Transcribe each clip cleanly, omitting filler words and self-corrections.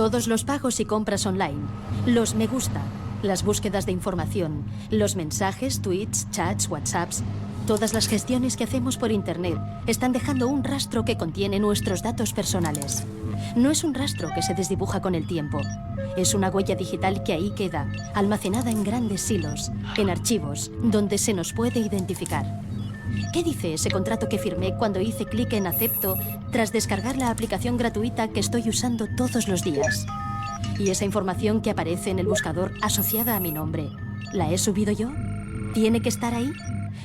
Todos los pagos y compras online, los me gusta, las búsquedas de información, los mensajes, tweets, chats, whatsapps, todas las gestiones que hacemos por internet están dejando un rastro que contiene nuestros datos personales. No es un rastro que se desdibuja con el tiempo. Es una huella digital que ahí queda, almacenada en grandes silos, en archivos, donde se nos puede identificar. ¿Qué dice ese contrato que firmé cuando hice clic en acepto tras descargar la aplicación gratuita que estoy usando todos los días? ¿Y esa información que aparece en el buscador asociada a mi nombre, la he subido yo? ¿Tiene que estar ahí?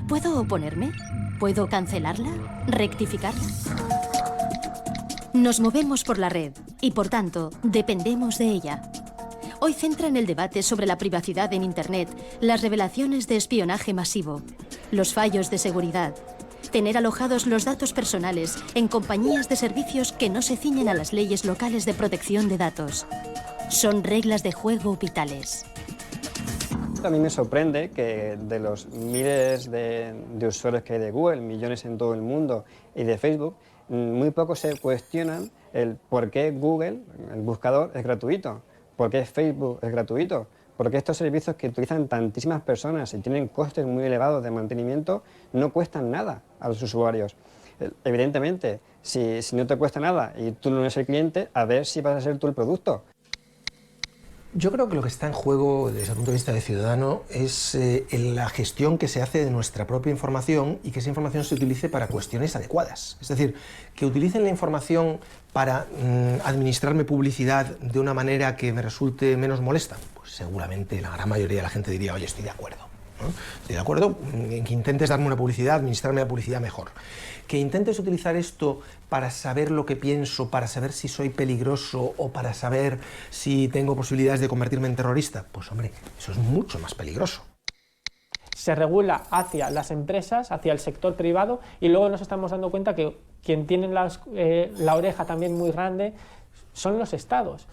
¿Puedo oponerme? ¿Puedo cancelarla? ¿Rectificarla? Nos movemos por la red y, por tanto, dependemos de ella. Hoy centran el debate sobre la privacidad en Internet las revelaciones de espionaje masivo, los fallos de seguridad, tener alojados los datos personales en compañías de servicios que no se ciñen a las leyes locales de protección de datos. Son reglas de juego vitales. A mí me sorprende que de los miles de usuarios que hay de Google, millones en todo el mundo, y de Facebook, muy pocos se cuestionan el por qué Google, el buscador, es gratuito, por qué Facebook es gratuito, por qué estos servicios que utilizan tantísimas personas y tienen costes muy elevados de mantenimiento no cuestan nada a los usuarios. Evidentemente, si no te cuesta nada y tú no eres el cliente, a ver si vas a ser tú el producto. Yo creo que lo que está en juego desde el punto de vista de ciudadano es la gestión que se hace de nuestra propia información y que esa información se utilice para cuestiones adecuadas. Es decir, que utilicen la información para administrarme publicidad de una manera que me resulte menos molesta. Pues seguramente la gran mayoría de la gente diría, oye, estoy de acuerdo, ¿no? Estoy de acuerdo en que intentes darme una publicidad, administrarme la publicidad mejor. Que intentes utilizar esto para saber lo que pienso, para saber si soy peligroso o para saber si tengo posibilidades de convertirme en terrorista, pues hombre, eso es mucho más peligroso. Se regula hacia las empresas, hacia el sector privado, y luego nos estamos dando cuenta que quien tiene la oreja también muy grande son los estados.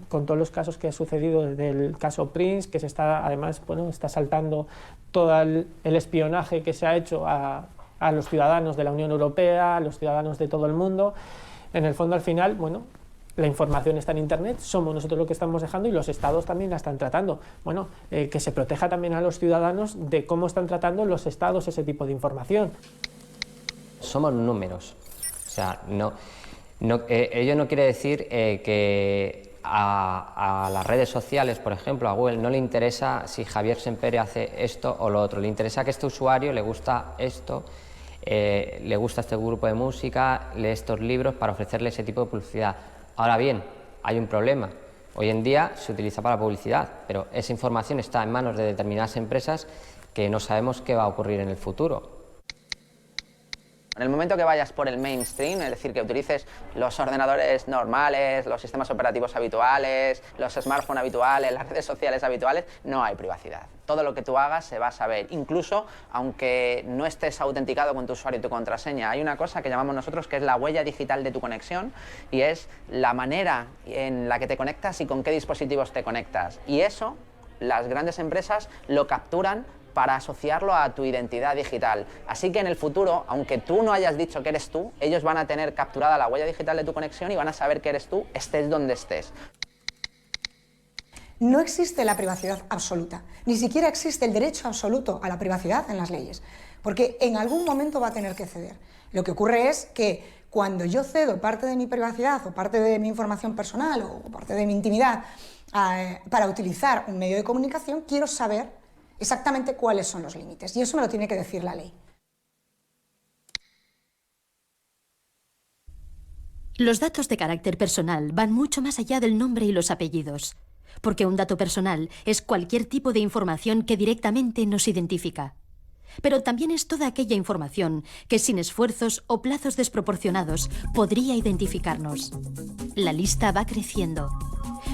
Con todos los casos que ha sucedido desde el caso Prince, que se está, además, bueno, está saltando todo el espionaje que se ha hecho a los ciudadanos de la Unión Europea, a los ciudadanos de todo el mundo. En el fondo, al final, bueno, la información está en Internet, somos nosotros lo que estamos dejando y los estados también la están tratando. Bueno, que se proteja también a los ciudadanos de cómo están tratando los estados ese tipo de información. Somos números. O sea, ello no quiere decir que a las redes sociales, por ejemplo, a Google, no le interesa si Javier Sempere hace esto o lo otro. Le interesa que este usuario le gusta esto, le gusta este grupo de música, lee estos libros para ofrecerle ese tipo de publicidad. Ahora bien, hay un problema. Hoy en día se utiliza para publicidad, pero esa información está en manos de determinadas empresas que no sabemos qué va a ocurrir en el futuro. En el momento que vayas por el mainstream, es decir, que utilices los ordenadores normales, los sistemas operativos habituales, los smartphones habituales, las redes sociales habituales, no hay privacidad. Todo lo que tú hagas se va a saber, incluso aunque no estés autenticado con tu usuario y tu contraseña. Hay una cosa que llamamos nosotros que es la huella digital de tu conexión y es la manera en la que te conectas y con qué dispositivos te conectas. Y eso, las grandes empresas lo capturan para asociarlo a tu identidad digital. Así que en el futuro, aunque tú no hayas dicho que eres tú, ellos van a tener capturada la huella digital de tu conexión y van a saber que eres tú, estés donde estés. No existe la privacidad absoluta, ni siquiera existe el derecho absoluto a la privacidad en las leyes, porque en algún momento va a tener que ceder. Lo que ocurre es que cuando yo cedo parte de mi privacidad o parte de mi información personal o parte de mi intimidad para utilizar un medio de comunicación, quiero saber exactamente cuáles son los límites, y eso me lo tiene que decir la ley. Los datos de carácter personal van mucho más allá del nombre y los apellidos, porque un dato personal es cualquier tipo de información que directamente nos identifica. Pero también es toda aquella información que sin esfuerzos o plazos desproporcionados podría identificarnos. La lista va creciendo.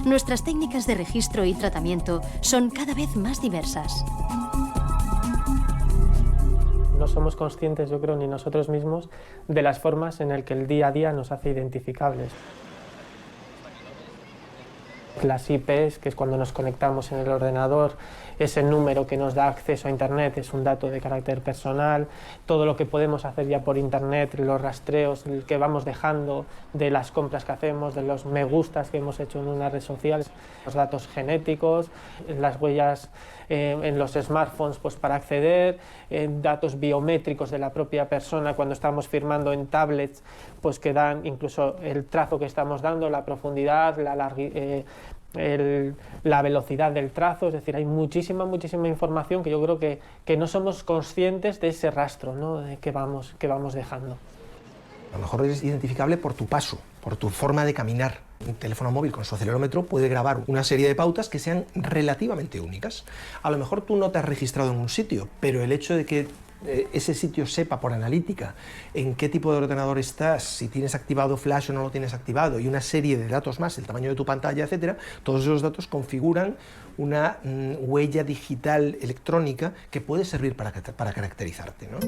Nuestras técnicas de registro y tratamiento son cada vez más diversas. No somos conscientes, yo creo, ni nosotros mismos, de las formas en las que el día a día nos hace identificables. Las IPs, que es cuando nos conectamos en el ordenador, ese número que nos da acceso a Internet es un dato de carácter personal. Todo lo que podemos hacer ya por Internet, los rastreos que vamos dejando de las compras que hacemos, de los me gustas que hemos hecho en una red social, los datos genéticos, las huellas en los smartphones pues para acceder, datos biométricos de la propia persona cuando estamos firmando en tablets, pues que dan incluso el trazo que estamos dando, la profundidad, la velocidad del trazo. Es decir, hay muchísima información que yo creo que no somos conscientes de ese rastro, ¿no?, de que vamos dejando. A lo mejor es identificable por tu paso, por tu forma de caminar. Un teléfono móvil con su acelerómetro puede grabar una serie de pautas que sean relativamente únicas. A lo mejor tú no te has registrado en un sitio, pero el hecho de que ese sitio sepa por analítica en qué tipo de ordenador estás, si tienes activado Flash o no lo tienes activado, y una serie de datos más, el tamaño de tu pantalla, etcétera, todos esos datos configuran una huella digital electrónica que puede servir para caracterizarte, ¿no?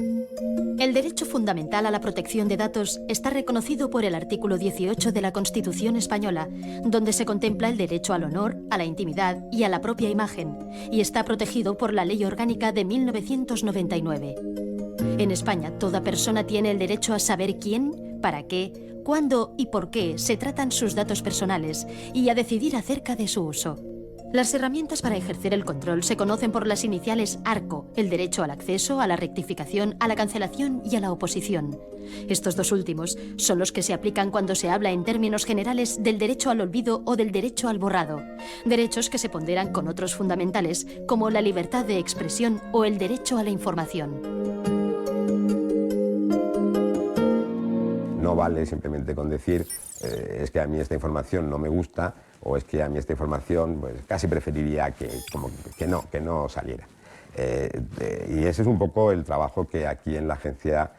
El derecho fundamental a la protección de datos está reconocido por el artículo 18 de la Constitución española, donde se contempla el derecho al honor, a la intimidad y a la propia imagen, y está protegido por la Ley Orgánica de 1999. En España, toda persona tiene el derecho a saber quién, para qué, cuándo y por qué se tratan sus datos personales y a decidir acerca de su uso. Las herramientas para ejercer el control se conocen por las iniciales ARCO, el derecho al acceso, a la rectificación, a la cancelación y a la oposición. Estos dos últimos son los que se aplican cuando se habla en términos generales del derecho al olvido o del derecho al borrado, derechos que se ponderan con otros fundamentales como la libertad de expresión o el derecho a la información. No vale simplemente con decir es que a mí esta información no me gusta, o es que a mí esta información pues, casi preferiría que no saliera. Y ese es un poco el trabajo que aquí en la agencia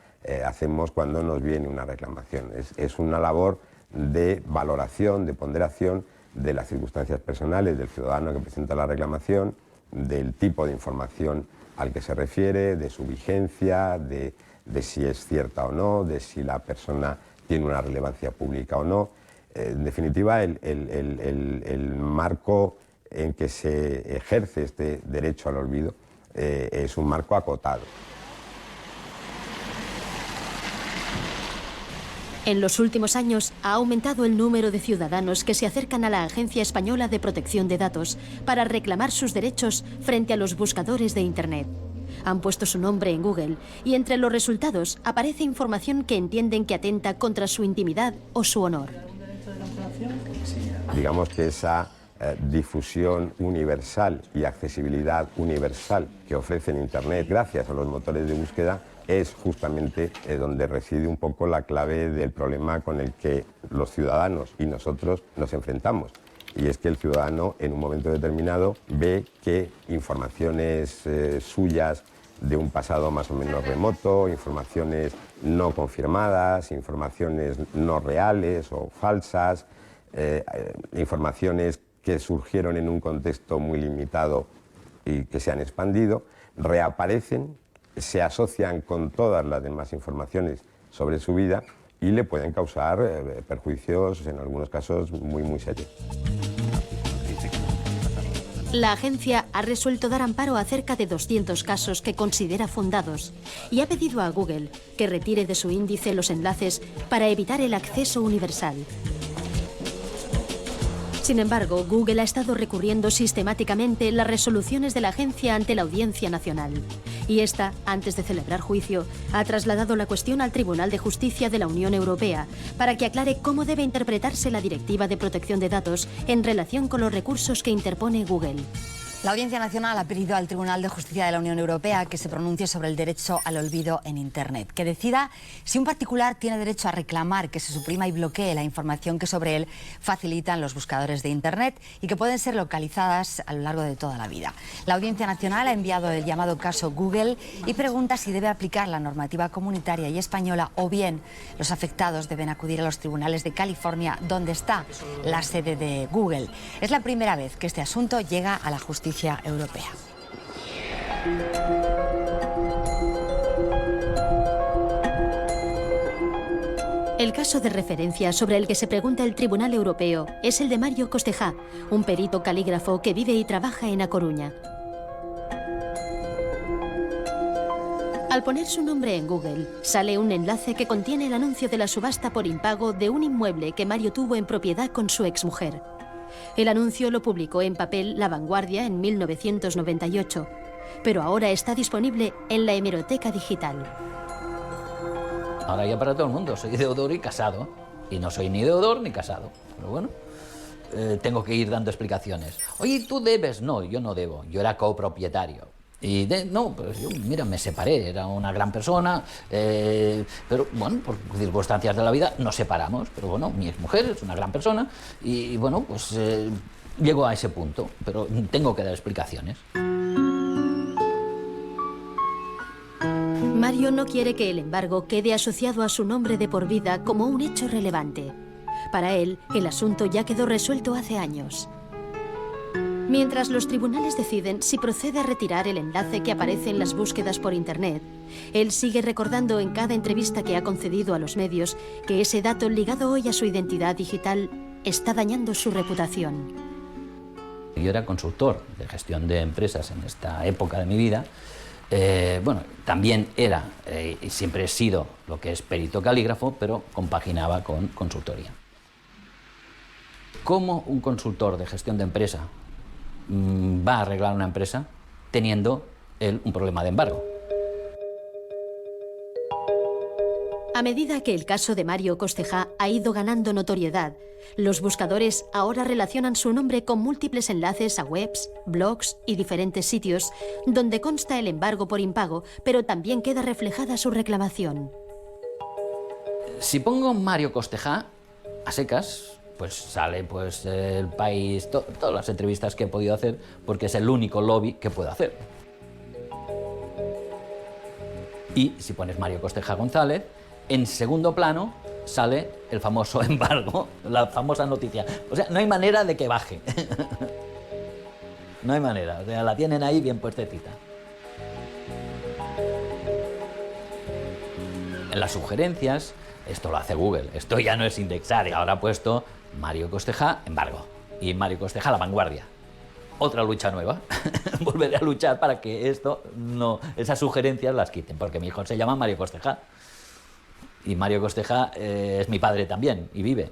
hacemos cuando nos viene una reclamación. Es una labor de valoración, de ponderación de las circunstancias personales del ciudadano que presenta la reclamación, del tipo de información al que se refiere, de su vigencia, de si es cierta o no, de si la persona tiene una relevancia pública o no. En definitiva, el marco en que se ejerce este derecho al olvido es un marco acotado. En los últimos años ha aumentado el número de ciudadanos que se acercan a la Agencia Española de Protección de Datos para reclamar sus derechos frente a los buscadores de Internet. Han puesto su nombre en Google y entre los resultados aparece información que entienden que atenta contra su intimidad o su honor. Digamos que esa difusión universal y accesibilidad universal que ofrece en Internet gracias a los motores de búsqueda es justamente donde reside un poco la clave del problema con el que los ciudadanos y nosotros nos enfrentamos. Y es que el ciudadano en un momento determinado ve que informaciones suyas de un pasado más o menos remoto, informaciones no confirmadas, informaciones no reales o falsas, informaciones que surgieron en un contexto muy limitado y que se han expandido, reaparecen, se asocian con todas las demás informaciones sobre su vida y le pueden causar perjuicios, en algunos casos, muy serios. La agencia ha resuelto dar amparo a cerca de 200 casos que considera fundados y ha pedido a Google que retire de su índice los enlaces para evitar el acceso universal. Sin embargo, Google ha estado recurriendo sistemáticamente las resoluciones de la agencia ante la Audiencia Nacional. Y esta, antes de celebrar juicio, ha trasladado la cuestión al Tribunal de Justicia de la Unión Europea para que aclare cómo debe interpretarse la Directiva de Protección de Datos en relación con los recursos que interpone Google. La Audiencia Nacional ha pedido al Tribunal de Justicia de la Unión Europea que se pronuncie sobre el derecho al olvido en Internet, que decida si un particular tiene derecho a reclamar que se suprima y bloquee la información que sobre él facilitan los buscadores de Internet y que pueden ser localizadas a lo largo de toda la vida. La Audiencia Nacional ha enviado el llamado caso Google y pregunta si debe aplicar la normativa comunitaria y española o bien los afectados deben acudir a los tribunales de California, donde está la sede de Google. Es la primera vez que este asunto llega a la justicia europea. El caso de referencia sobre el que se pregunta el Tribunal Europeo es el de Mario Costejá, un perito calígrafo que vive y trabaja en A Coruña. Al poner su nombre en Google, sale un enlace que contiene el anuncio de la subasta por impago de un inmueble que Mario tuvo en propiedad con su exmujer. El anuncio lo publicó en papel La Vanguardia en 1998, pero ahora está disponible en la hemeroteca digital. Ahora ya para todo el mundo, soy deudor y casado, y no soy ni deudor ni casado, pero bueno, tengo que ir dando explicaciones. Oye, ¿tú debes? No, yo no debo, yo era copropietario. Y no, pues yo, mira, me separé, era una gran persona, pero bueno, por circunstancias de la vida nos separamos, pero bueno, mi exmujer es una gran persona y bueno, pues llego a ese punto, pero tengo que dar explicaciones. Mario no quiere que el embargo quede asociado a su nombre de por vida como un hecho relevante. Para él, el asunto ya quedó resuelto hace años. Mientras los tribunales deciden si procede a retirar el enlace que aparece en las búsquedas por Internet, él sigue recordando en cada entrevista que ha concedido a los medios que ese dato ligado hoy a su identidad digital está dañando su reputación. Yo era consultor de gestión de empresas en esta época de mi vida. Bueno, también era y siempre he sido lo que es perito calígrafo, pero compaginaba con consultoría. ¿Cómo un consultor de gestión de empresa va a arreglar una empresa teniendo él un problema de embargo? A medida que el caso de Mario Costejá ha ido ganando notoriedad, los buscadores ahora relacionan su nombre con múltiples enlaces a webs, blogs y diferentes sitios donde consta el embargo por impago, pero también queda reflejada su reclamación. Si pongo Mario Costejá a secas, pues sale pues El País, todas las entrevistas que he podido hacer, porque es el único lobby que puedo hacer. Y si pones Mario Costejá González, en segundo plano sale el famoso embargo, la famosa noticia. O sea, no hay manera de que baje. No hay manera, o sea, la tienen ahí bien puestecita. En las sugerencias, esto lo hace Google, esto ya no es indexar, y ahora ha puesto Mario Costejá, embargo, y Mario Costejá, La Vanguardia. Otra lucha nueva, volveré a luchar para que esto no, esas sugerencias las quiten, porque mi hijo se llama Mario Costejá. Y Mario Costejá es mi padre también, y vive.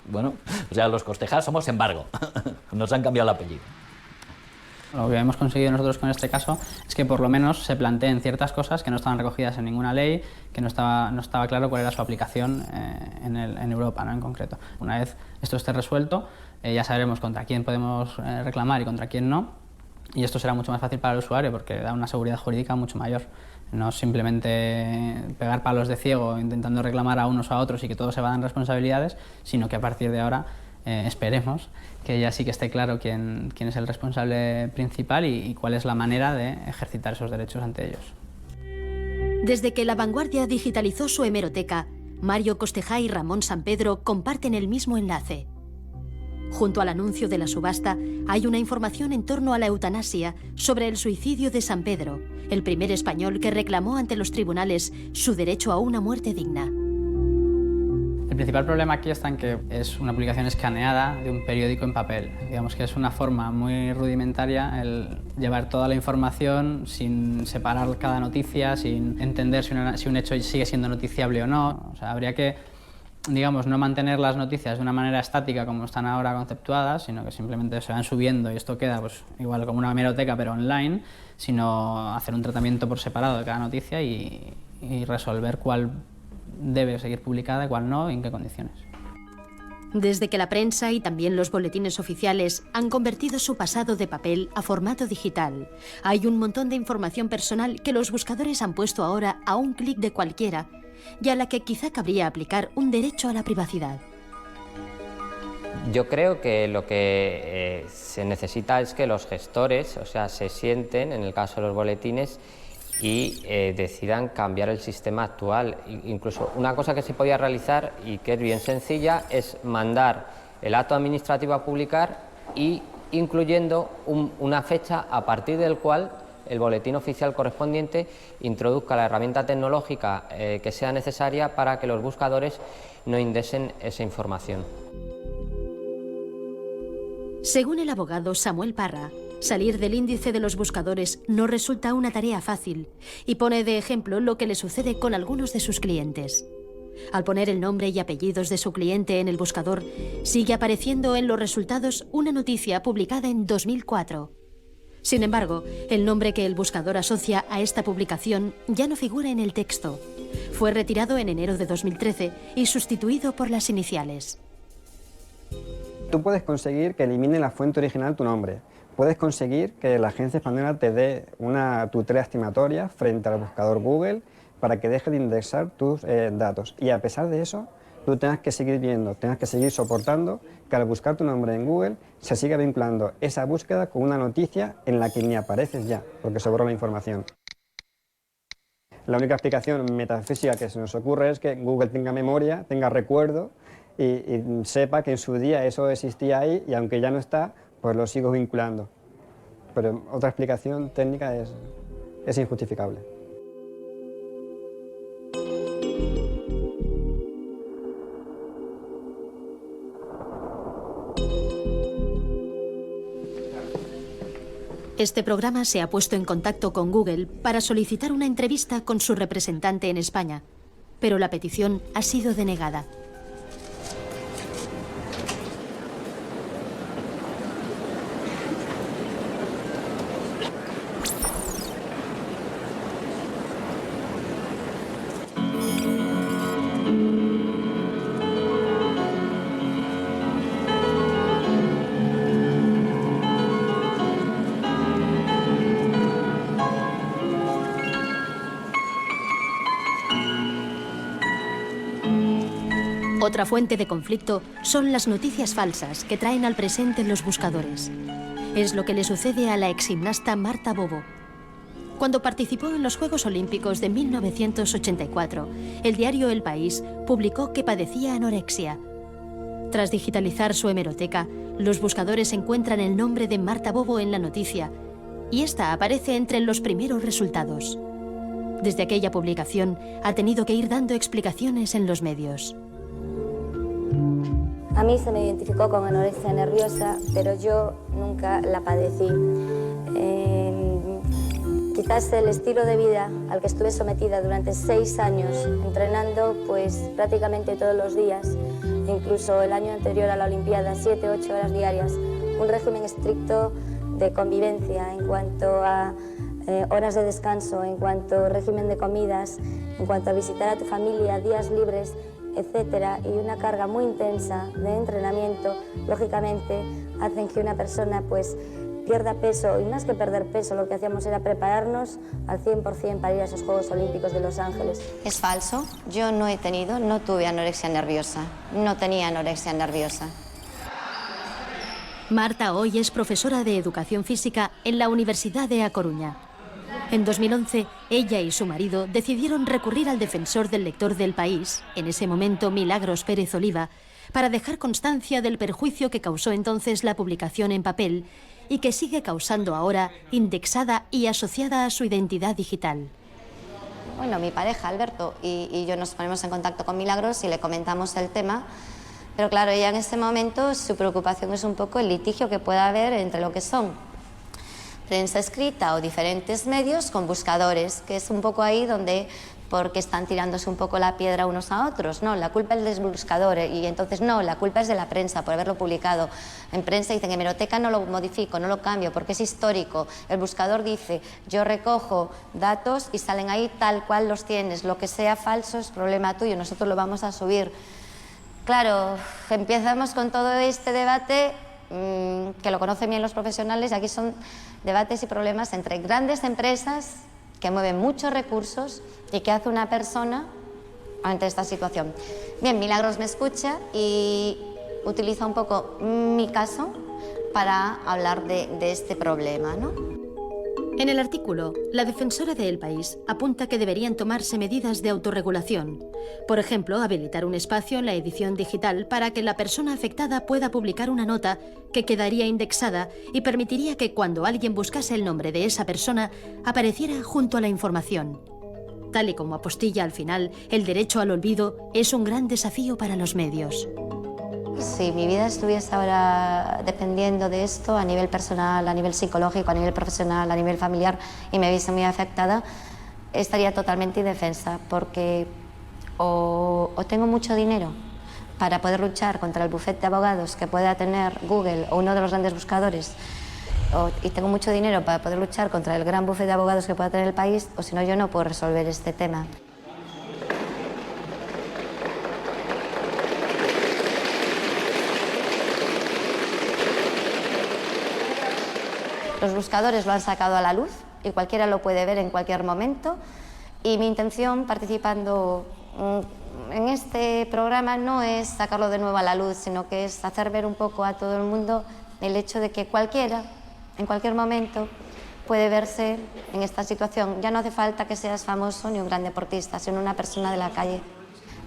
Bueno, o sea, los Costejá somos embargo, nos han cambiado el apellido. Lo que hemos conseguido nosotros con este caso es que por lo menos se planteen ciertas cosas que no estaban recogidas en ninguna ley, que no estaba claro cuál era su aplicación en Europa, ¿no? En concreto. Una vez esto esté resuelto, ya sabremos contra quién podemos reclamar y contra quién no, y esto será mucho más fácil para el usuario porque da una seguridad jurídica mucho mayor. No simplemente pegar palos de ciego intentando reclamar a unos o a otros y que todos se vayan responsabilidades, sino que a partir de ahora esperemos que ya sí que esté claro quién es el responsable principal y cuál es la manera de ejercitar esos derechos ante ellos. Desde que La Vanguardia digitalizó su hemeroteca, Mario Costejá y Ramón Sampedro comparten el mismo enlace. Junto al anuncio de la subasta hay una información en torno a la eutanasia sobre el suicidio de Sampedro, el primer español que reclamó ante los tribunales su derecho a una muerte digna. El principal problema aquí está en que es una publicación escaneada de un periódico en papel. Digamos que es una forma muy rudimentaria el llevar toda la información sin separar cada noticia, sin entender si un hecho sigue siendo noticiable o no. O sea, habría que, digamos, no mantener las noticias de una manera estática como están ahora conceptuadas, sino que simplemente se van subiendo y esto queda pues igual como una hemeroteca pero online, sino hacer un tratamiento por separado de cada noticia y resolver cuál debe seguir publicada y cuál no y en qué condiciones. Desde que la prensa y también los boletines oficiales han convertido su pasado de papel a formato digital, hay un montón de información personal que los buscadores han puesto ahora a un clic de cualquiera y a la que quizá cabría aplicar un derecho a la privacidad. Yo creo que lo que se necesita es que los gestores, o sea, se sienten, en el caso de los boletines, y decidan cambiar el sistema actual. Incluso una cosa que se podía realizar y que es bien sencilla es mandar el acto administrativo a publicar y incluyendo una fecha a partir del cual el boletín oficial correspondiente introduzca la herramienta tecnológica que sea necesaria para que los buscadores no indexen esa información. Según el abogado Samuel Parra, salir del índice de los buscadores no resulta una tarea fácil y pone de ejemplo lo que le sucede con algunos de sus clientes. Al poner el nombre y apellidos de su cliente en el buscador, sigue apareciendo en los resultados una noticia publicada en 2004. Sin embargo, el nombre que el buscador asocia a esta publicación ya no figura en el texto. Fue retirado en enero de 2013 y sustituido por las iniciales. Tú puedes conseguir que elimine la fuente original tu nombre. Puedes conseguir que la agencia española te dé una tutela estimatoria frente al buscador Google para que deje de indexar tus datos. Y a pesar de eso, tú tengas que seguir viendo, tengas que seguir soportando que al buscar tu nombre en Google se siga vinculando esa búsqueda con una noticia en la que ni apareces ya, porque se borra la información. La única explicación metafísica que se nos ocurre es que Google tenga memoria, tenga recuerdo y sepa que en su día eso existía ahí y aunque ya no está, pues lo sigo vinculando. Pero otra explicación técnica es injustificable. Este programa se ha puesto en contacto con Google para solicitar una entrevista con su representante en España, pero la petición ha sido denegada. Otra fuente de conflicto son las noticias falsas que traen al presente los buscadores. Es lo que le sucede a la exgimnasta Marta Bobo. Cuando participó en los Juegos Olímpicos de 1984, el diario El País publicó que padecía anorexia. Tras digitalizar su hemeroteca, los buscadores encuentran el nombre de Marta Bobo en la noticia y esta aparece entre los primeros resultados. Desde aquella publicación ha tenido que ir dando explicaciones en los medios. A mí se me identificó con anorexia nerviosa, pero yo nunca la padecí. Quizás el estilo de vida al que estuve sometida durante 6 años, entrenando pues prácticamente todos los días, incluso el año anterior a la Olimpiada, 7-8 horas diarias, un régimen estricto de convivencia en cuanto a horas de descanso, en cuanto a régimen de comidas, en cuanto a visitar a tu familia, días libres, etcétera, y una carga muy intensa de entrenamiento, lógicamente hacen que una persona pues pierda peso, y más que perder peso, lo que hacíamos era prepararnos al 100% para ir a esos Juegos Olímpicos de Los Ángeles. Es falso, yo no tuve anorexia nerviosa, no tenía anorexia nerviosa. Marta hoy es profesora de Educación Física en la Universidad de A Coruña. En 2011, ella y su marido decidieron recurrir al defensor del lector del País, en ese momento Milagros Pérez Oliva, para dejar constancia del perjuicio que causó entonces la publicación en papel y que sigue causando ahora, indexada y asociada a su identidad digital. Bueno, mi pareja, Alberto, y yo nos ponemos en contacto con Milagros y le comentamos el tema, pero claro, ella en este momento su preocupación es un poco el litigio que pueda haber entre lo que son prensa escrita o diferentes medios con buscadores, que es un poco ahí donde, porque están tirándose un poco la piedra unos a otros, no, la culpa es del buscador y entonces no, la culpa es de la prensa por haberlo publicado. En prensa dicen, en hemeroteca no lo modifico, no lo cambio porque es histórico. El buscador dice, yo recojo datos y salen ahí tal cual los tienes, lo que sea falso es problema tuyo, nosotros lo vamos a subir. Claro, empezamos con todo este debate que lo conocen bien los profesionales, y aquí son debates y problemas entre grandes empresas que mueven muchos recursos y que hace una persona ante esta situación. Bien, Milagros me escucha y utiliza un poco mi caso para hablar de este problema, ¿no? En el artículo, la defensora de El País apunta que deberían tomarse medidas de autorregulación. Por ejemplo, habilitar un espacio en la edición digital para que la persona afectada pueda publicar una nota que quedaría indexada y permitiría que cuando alguien buscase el nombre de esa persona, apareciera junto a la información. Tal y como apostilla al final, el derecho al olvido es un gran desafío para los medios. Si mi vida estuviese ahora dependiendo de esto a nivel personal, a nivel psicológico, a nivel profesional, a nivel familiar y me viese muy afectada, estaría totalmente indefensa porque o tengo mucho dinero para poder luchar contra el bufete de abogados que pueda tener Google o uno de los grandes buscadores y tengo mucho dinero para poder luchar contra el gran bufete de abogados que pueda tener el país, o si no, yo no puedo resolver este tema. Los buscadores lo han sacado a la luz y cualquiera lo puede ver en cualquier momento, y mi intención participando en este programa no es sacarlo de nuevo a la luz, sino que es hacer ver un poco a todo el mundo el hecho de que cualquiera, en cualquier momento, puede verse en esta situación. Ya no hace falta que seas famoso ni un gran deportista, sino una persona de la calle.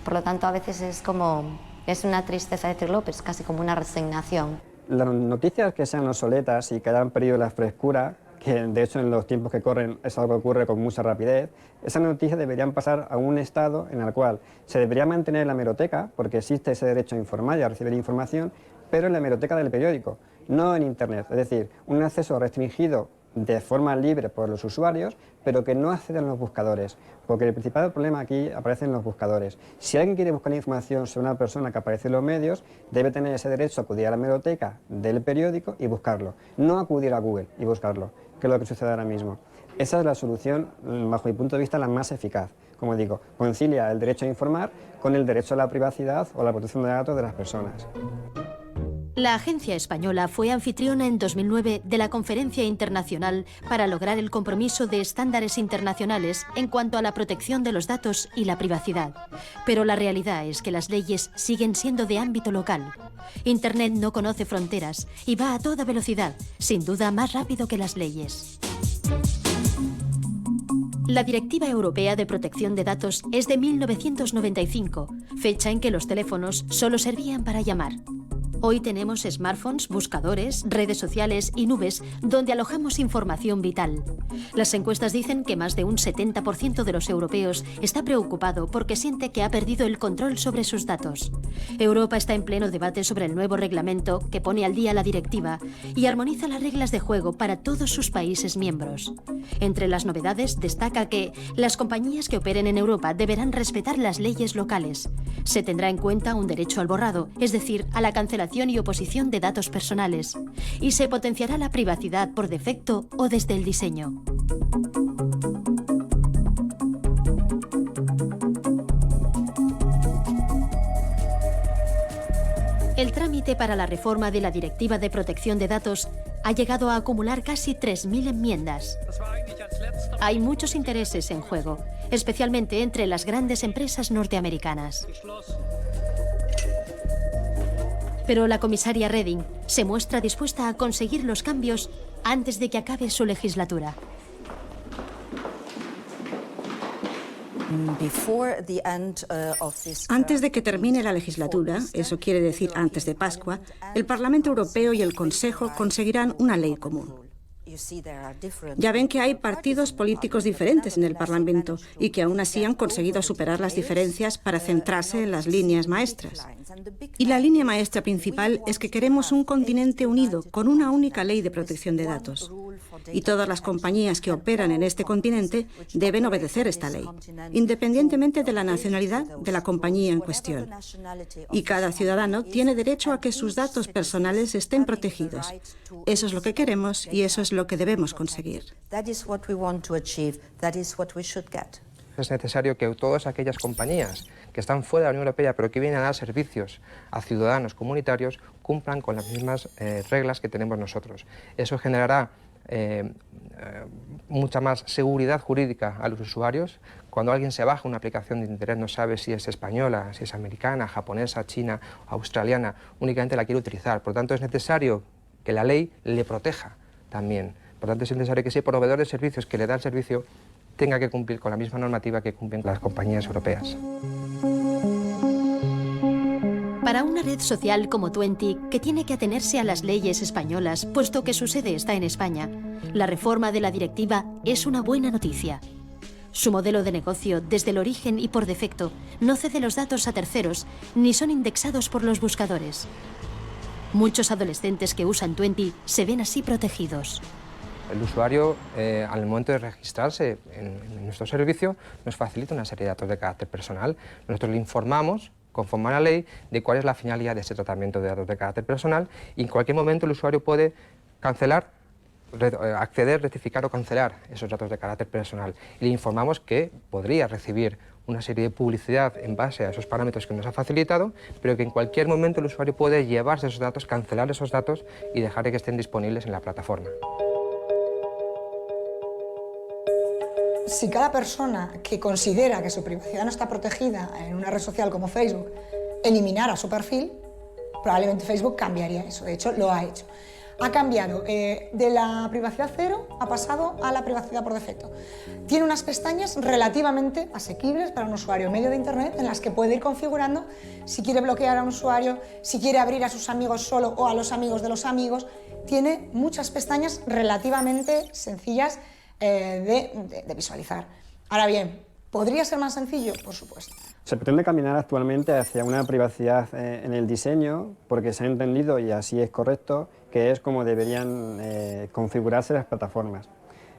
Por lo tanto, a veces es una tristeza decirlo, pero es casi como una resignación. Las noticias que sean obsoletas y que hayan perdido la frescura, que de hecho en los tiempos que corren es algo que ocurre con mucha rapidez, esas noticias deberían pasar a un estado en el cual se debería mantener la hemeroteca, porque existe ese derecho a informar y a recibir información, pero en la hemeroteca del periódico, no en Internet. Es decir, un acceso restringido de forma libre por los usuarios, pero que no accedan los buscadores, porque el principal problema aquí aparece en los buscadores. Si alguien quiere buscar información sobre una persona que aparece en los medios, debe tener ese derecho a acudir a la hemeroteca del periódico y buscarlo, no acudir a Google y buscarlo, que es lo que sucede ahora mismo. Esa es la solución, bajo mi punto de vista, la más eficaz. Como digo, concilia el derecho a informar con el derecho a la privacidad o la protección de datos de las personas. La agencia española fue anfitriona en 2009 de la Conferencia Internacional para lograr el compromiso de estándares internacionales en cuanto a la protección de los datos y la privacidad. Pero la realidad es que las leyes siguen siendo de ámbito local. Internet no conoce fronteras y va a toda velocidad, sin duda más rápido que las leyes. La Directiva Europea de Protección de Datos es de 1995, fecha en que los teléfonos solo servían para llamar. Hoy tenemos smartphones, buscadores, redes sociales y nubes donde alojamos información vital. Las encuestas dicen que más de un 70% de los europeos está preocupado porque siente que ha perdido el control sobre sus datos. Europa está en pleno debate sobre el nuevo reglamento que pone al día la directiva y armoniza las reglas de juego para todos sus países miembros. Entre las novedades destaca que las compañías que operen en Europa deberán respetar las leyes locales. Se tendrá en cuenta un derecho al borrado, es decir, a la cancelación y oposición de datos personales, y se potenciará la privacidad por defecto o desde el diseño. El trámite para la reforma de la Directiva de Protección de Datos ha llegado a acumular casi 3.000 enmiendas. Hay muchos intereses en juego, especialmente entre las grandes empresas norteamericanas. Pero la comisaria Reding se muestra dispuesta a conseguir los cambios antes de que acabe su legislatura. Antes de que termine la legislatura, eso quiere decir antes de Pascua, el Parlamento Europeo y el Consejo conseguirán una ley común. Ya ven que hay partidos políticos diferentes en el Parlamento y que aún así han conseguido superar las diferencias para centrarse en las líneas maestras. Y la línea maestra principal es que queremos un continente unido con una única ley de protección de datos. Y todas las compañías que operan en este continente deben obedecer esta ley, independientemente de la nacionalidad de la compañía en cuestión. Y cada ciudadano tiene derecho a que sus datos personales estén protegidos. Eso es lo que queremos y eso es lo que debemos conseguir. Es necesario que todas aquellas compañías que están fuera de la Unión Europea pero que vienen a dar servicios a ciudadanos comunitarios cumplan con las mismas reglas que tenemos nosotros. Eso generará mucha más seguridad jurídica a los usuarios. Cuando alguien se baja una aplicación de Internet no sabe si es española, si es americana, japonesa, china, australiana, únicamente la quiere utilizar. Por lo tanto, es necesario que la ley le proteja también Por tanto, es necesario que ese proveedor de servicios que le da el servicio tenga que cumplir con la misma normativa que cumplen las compañías europeas. Para una red social como Twenty, que tiene que atenerse a las leyes españolas, puesto que su sede está en España, la reforma de la directiva es una buena noticia. Su modelo de negocio, desde el origen y por defecto, no cede los datos a terceros, ni son indexados por los buscadores. Muchos adolescentes que usan Twenty se ven así protegidos. El usuario, al momento de registrarse en nuestro servicio, nos facilita una serie de datos de carácter personal. Nosotros le informamos, conforme a la ley, de cuál es la finalidad de ese tratamiento de datos de carácter personal, y en cualquier momento el usuario puede cancelar, acceder, rectificar o cancelar esos datos de carácter personal. Y le informamos que podría recibir una serie de publicidad en base a esos parámetros que nos ha facilitado, pero que en cualquier momento el usuario puede llevarse esos datos, cancelar esos datos y dejar de que estén disponibles en la plataforma. Si cada persona que considera que su privacidad no está protegida en una red social como Facebook eliminara su perfil, probablemente Facebook cambiaría eso. De hecho, lo ha hecho. Ha cambiado de la privacidad cero, ha pasado a la privacidad por defecto. Tiene unas pestañas relativamente asequibles para un usuario medio de Internet en las que puede ir configurando si quiere bloquear a un usuario, si quiere abrir a sus amigos solo o a los amigos de los amigos. Tiene muchas pestañas relativamente sencillas de visualizar. Ahora bien, ¿podría ser más sencillo? Por supuesto. Se pretende caminar actualmente hacia una privacidad en el diseño, porque se ha entendido, y así es correcto, que es como deberían configurarse las plataformas.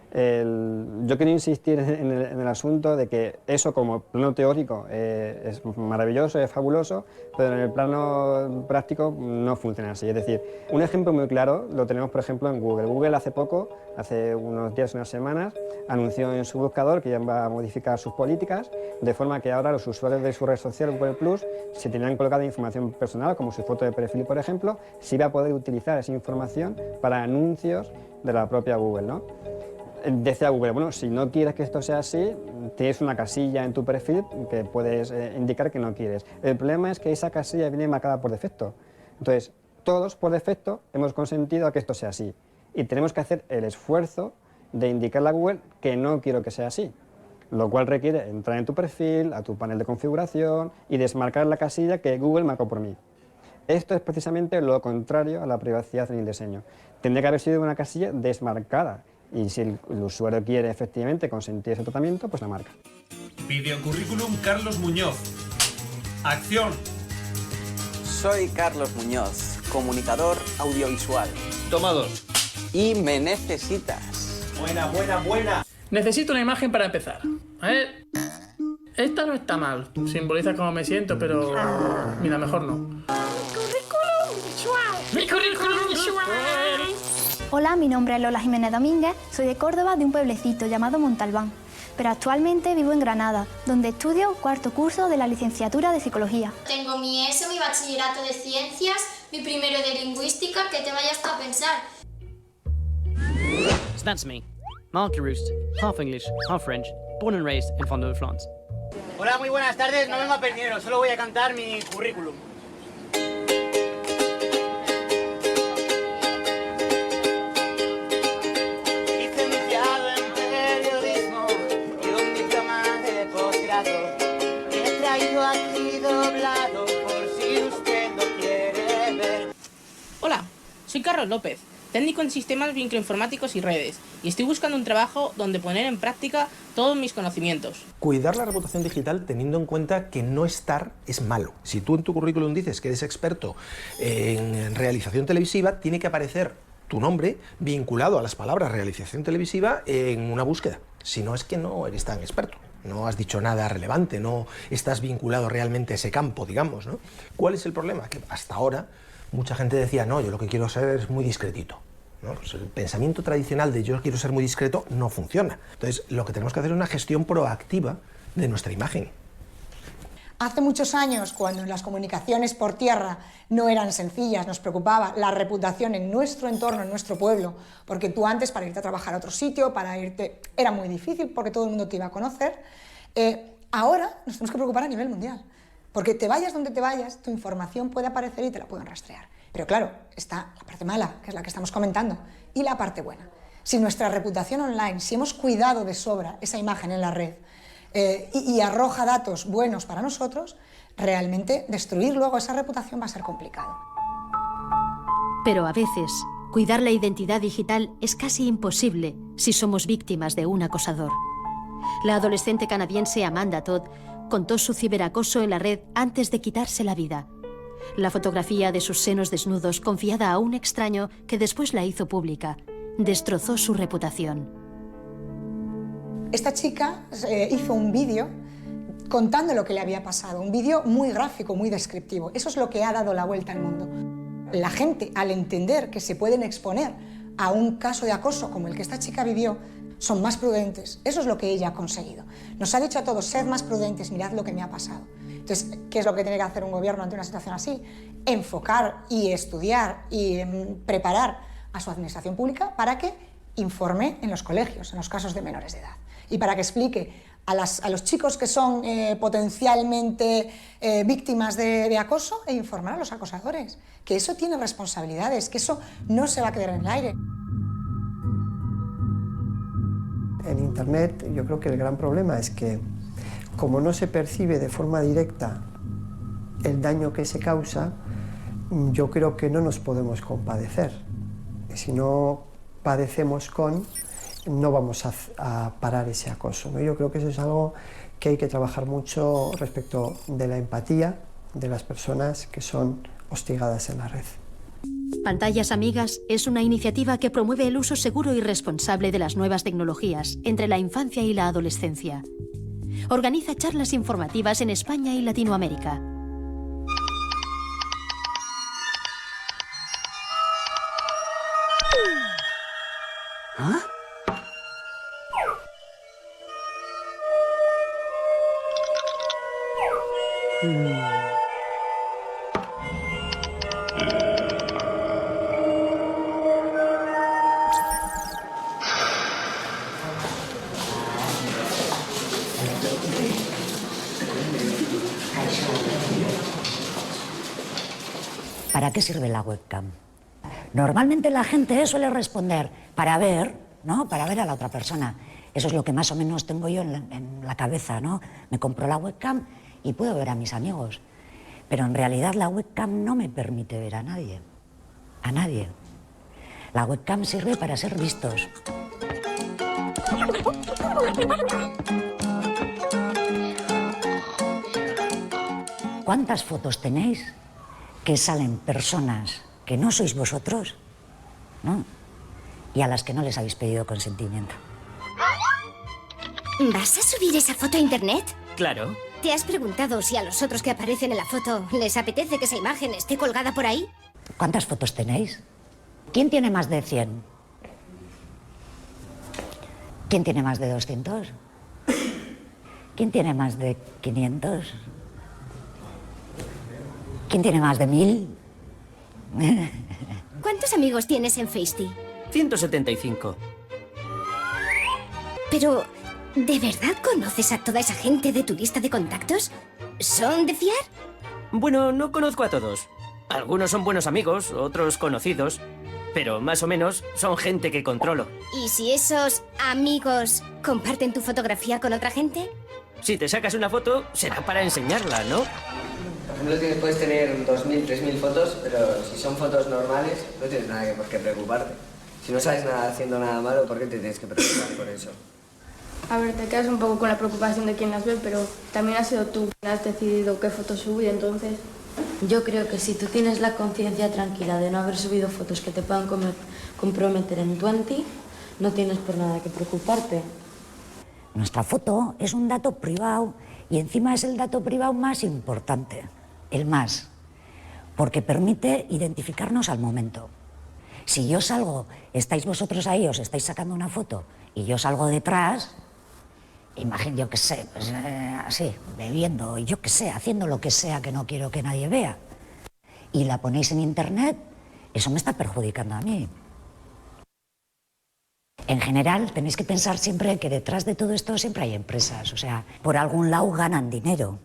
Yo quiero insistir en el asunto de que eso como plano teórico es maravilloso, es fabuloso, pero en el plano práctico no funciona así. Es decir, un ejemplo muy claro lo tenemos, por ejemplo, en Google. Google hace poco, hace unos días, unas semanas, anunció en su buscador que iba a modificar sus políticas, de forma que ahora los usuarios de su red social, Google Plus, si tenían colocada información personal, como su foto de perfil, por ejemplo, se iba a poder utilizar esa información para anuncios de la propia Google, ¿no? Decía Google, bueno, si no quieres que esto sea así, tienes una casilla en tu perfil que puedes indicar que no quieres. El problema es que esa casilla viene marcada por defecto. Entonces, todos por defecto hemos consentido a que esto sea así. Y tenemos que hacer el esfuerzo de indicarle a Google que no quiero que sea así. Lo cual requiere entrar en tu perfil, a tu panel de configuración y desmarcar la casilla que Google marcó por mí. Esto es precisamente lo contrario a la privacidad en el diseño. Tendría que haber sido una casilla desmarcada. Y si el usuario quiere efectivamente consentir ese tratamiento, pues la marca. Videocurrículum Carlos Muñoz. Acción. Soy Carlos Muñoz, comunicador audiovisual. Toma 2. Y me necesitas. Buena. Necesito una imagen para empezar. A ver. Esta no está mal. Simboliza cómo me siento, pero... Mira, mejor no. ¡Mi currículum visual! Hola, mi nombre es Lola Jiménez Domínguez, soy de Córdoba, de un pueblecito llamado Montalbán, pero actualmente vivo en Granada, donde estudio cuarto curso de la licenciatura de Psicología. Tengo mi ESO, mi bachillerato de Ciencias, mi primero de Lingüística, que te vayas a pensar. So that's me, Mark de Roost, half English, half French, born and raised in Fond-de-France. Hola, muy buenas tardes, no vengo a pernero, solo voy a cantar mi currículum. Hola, soy Carlos López, técnico en sistemas bioinformáticos y redes, y estoy buscando un trabajo donde poner en práctica todos mis conocimientos. Cuidar la reputación digital teniendo en cuenta que no estar es malo. Si tú en tu currículum dices que eres experto en realización televisiva, tiene que aparecer tu nombre vinculado a las palabras realización televisiva en una búsqueda. Si no, es que no eres tan experto. No has dicho nada relevante, no estás vinculado realmente a ese campo, digamos, ¿no? ¿Cuál es el problema? Que hasta ahora mucha gente decía, no, yo lo que quiero ser es muy discretito, ¿no? Pues el pensamiento tradicional de yo quiero ser muy discreto no funciona. Entonces, lo que tenemos que hacer es una gestión proactiva de nuestra imagen. Hace muchos años, cuando las comunicaciones por tierra no eran sencillas, nos preocupaba la reputación en nuestro entorno, en nuestro pueblo, porque tú antes para irte a trabajar a otro sitio, para irte, era muy difícil porque todo el mundo te iba a conocer. Ahora nos tenemos que preocupar a nivel mundial, porque te vayas donde te vayas, tu información puede aparecer y te la pueden rastrear. Pero claro, está la parte mala, que es la que estamos comentando, y la parte buena. si nuestra reputación online, si hemos cuidado de sobra esa imagen en la red y arroja datos buenos para nosotros, realmente destruir luego esa reputación va a ser complicado. Pero a veces, cuidar la identidad digital es casi imposible si somos víctimas de un acosador. La adolescente canadiense Amanda Todd contó su ciberacoso en la red antes de quitarse la vida. La fotografía de sus senos desnudos confiada a un extraño que después la hizo pública destrozó su reputación. Esta chica hizo un vídeo contando lo que le había pasado, un vídeo muy gráfico, muy descriptivo. Eso es lo que ha dado la vuelta al mundo. La gente, al entender que se pueden exponer a un caso de acoso como el que esta chica vivió, son más prudentes. Eso es lo que ella ha conseguido. Nos ha dicho a todos, sed más prudentes, mirad lo que me ha pasado. Entonces, ¿qué es lo que tiene que hacer un gobierno ante una situación así? Enfocar y estudiar y preparar a su administración pública para que informe en los colegios, en los casos de menores de edad. Y para que explique a los chicos que son potencialmente víctimas de acoso e informar a los acosadores, que eso tiene responsabilidades, que eso no se va a quedar en el aire. En Internet yo creo que el gran problema es que como no se percibe de forma directa el daño que se causa, yo creo que no nos podemos compadecer. Si no padecemos no vamos a parar ese acoso, ¿no? Yo creo que eso es algo que hay que trabajar mucho respecto de la empatía de las personas que son hostigadas en la red. Pantallas Amigas es una iniciativa que promueve el uso seguro y responsable de las nuevas tecnologías entre la infancia y la adolescencia. Organiza charlas informativas en España y Latinoamérica. ¿Ah? ¿Para qué sirve la webcam? Normalmente la gente suele responder para ver, ¿no? Para ver a la otra persona. Eso es lo que más o menos tengo yo en la cabeza, ¿no? Me compro la webcam y puedo ver a mis amigos. Pero en realidad la webcam no me permite ver a nadie. A nadie. La webcam sirve para ser vistos. ¿Cuántas fotos tenéis que salen personas que no sois vosotros, ¿no? Y a las que no les habéis pedido consentimiento? ¿Vas a subir esa foto a internet? Claro. ¿Te has preguntado si a los otros que aparecen en la foto les apetece que esa imagen esté colgada por ahí? ¿Cuántas fotos tenéis? ¿Quién tiene más de 100? ¿Quién tiene más de 200? ¿Quién tiene más de 500? ¿Quién tiene más de 1000? ¿Cuántos amigos tienes en Facetime? 175. Pero, ¿de verdad conoces a toda esa gente de tu lista de contactos? ¿Son de fiar? Bueno, no conozco a todos. Algunos son buenos amigos, otros conocidos. Pero más o menos son gente que controlo. ¿Y si esos amigos comparten tu fotografía con otra gente? Si te sacas una foto, será para enseñarla, ¿no? Por ejemplo, puedes tener 2.000, 3.000 fotos, pero si son fotos normales, no tienes nada por qué preocuparte. Si no sabes nada haciendo nada malo, ¿por qué te tienes que preocupar por eso? A ver, te quedas un poco con la preocupación de quien las ve, pero también has sido tú quien has decidido qué fotos subir, entonces... Yo creo que si tú tienes la conciencia tranquila de no haber subido fotos que te puedan comprometer en tu anti, no tienes por nada que preocuparte. Nuestra foto es un dato privado y encima es el dato privado más importante, el más, porque permite identificarnos al momento. Si yo salgo, estáis vosotros ahí, os estáis sacando una foto y yo salgo detrás, imagínate, yo qué sé, pues, así, bebiendo, yo qué sé, haciendo lo que sea que no quiero que nadie vea, y la ponéis en internet, eso me está perjudicando a mí. En general, tenéis que pensar siempre que detrás de todo esto siempre hay empresas, o sea, por algún lado ganan dinero.